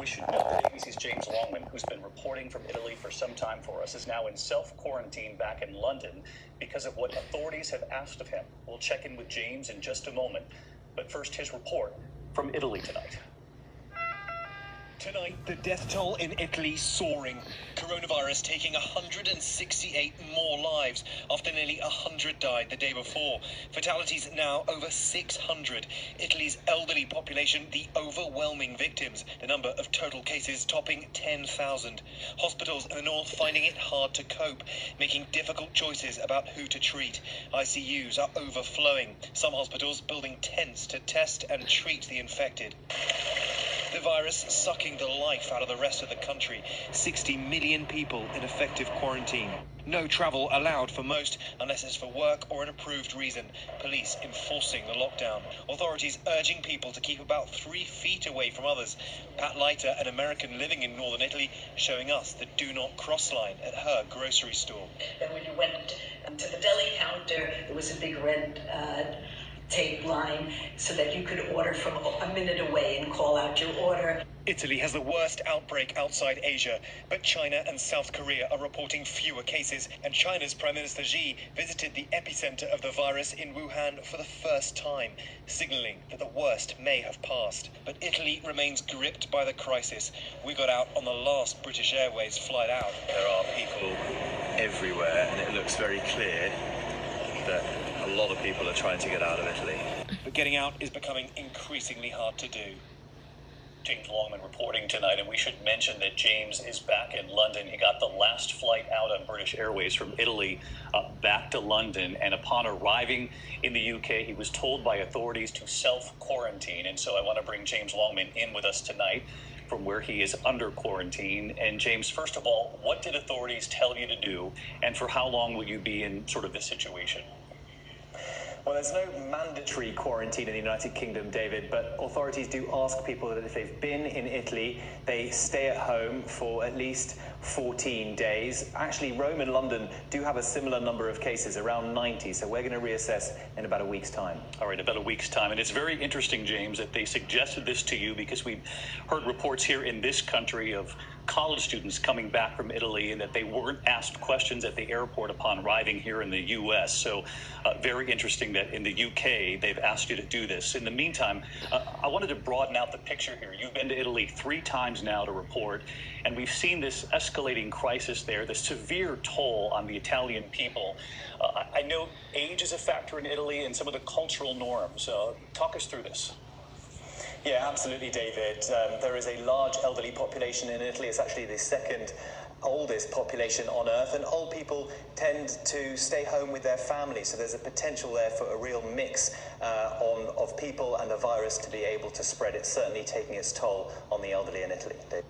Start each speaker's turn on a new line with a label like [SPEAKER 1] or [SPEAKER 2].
[SPEAKER 1] we should note that ABC's James Loman, who's been reporting from Italy for some time for us, is now in self-quarantine back in London because of what authorities have asked of him. We'll check in with James in just a moment, but first his report from Italy tonight.
[SPEAKER 2] Tonight, the death toll in Italy soaring. Coronavirus taking 168 more lives after nearly 100 died the day before. Fatalities now over 600. Italy's elderly population, the overwhelming victims. The number of total cases topping 10,000. Hospitals in the north finding it hard to cope, making difficult choices about who to treat. ICUs are overflowing. Some hospitals building tents to test and treat the infected. The virus sucking the life out of the rest of the country. 60 million people in effective quarantine. No travel allowed for most unless it's for work or an approved reason. Police enforcing the lockdown. Authorities urging people to keep about 3 feet away from others. Pat Leiter, an American living in northern Italy, showing us the do not cross line at her grocery store.
[SPEAKER 3] And when you went to the deli counter, there was a big red tape line so that you could order from a minute away and call out your order.
[SPEAKER 2] Italy has the worst outbreak outside Asia, but China and South Korea are reporting fewer cases, and China's Prime Minister Xi visited the epicenter of the virus in Wuhan for the first time, signaling that the worst may have passed. But Italy remains gripped by the crisis. We got out on the last British Airways flight out.
[SPEAKER 4] There are people everywhere, and it looks very clear that a lot of people are trying to get out of Italy.
[SPEAKER 2] But getting out is becoming increasingly hard to do.
[SPEAKER 1] James Loman reporting tonight, and we should mention that James is back in London. He got the last flight out on British Airways from Italy back to London, and upon arriving in the UK, he was told by authorities to self-quarantine. And so I want to bring James Loman in with us tonight from where he is under quarantine. And James, first of all, what did authorities tell you to do, and for how long will you be in sort of this situation?
[SPEAKER 5] Well, there's no mandatory quarantine in the United Kingdom, David, but authorities do ask people that if they've been in Italy, they stay at home for at least 14 days. Actually, Rome and London do have a similar number of cases, around 90, so we're going to reassess in about a week's time.
[SPEAKER 1] All right, about a week's time. And it's very interesting, James, that they suggested this to you because we've heard reports here in this country of college students coming back from Italy and that they weren't asked questions at the airport upon arriving here in the U.S. So very interesting that in the UK they've asked you to do this. In the meantime, I wanted to broaden out the picture here. You've been to Italy 3 times now to report, and we've seen this escalating crisis there, the severe toll on the Italian people. I know age is a factor in Italy and some of the cultural norms. Talk us through this.
[SPEAKER 5] Yeah, absolutely, David. There is a large elderly population in Italy. It's actually the second oldest population on Earth, and old people tend to stay home with their families. So there's a potential there for a real mix of people and the virus to be able to spread. It's certainly taking its toll on the elderly in Italy, David.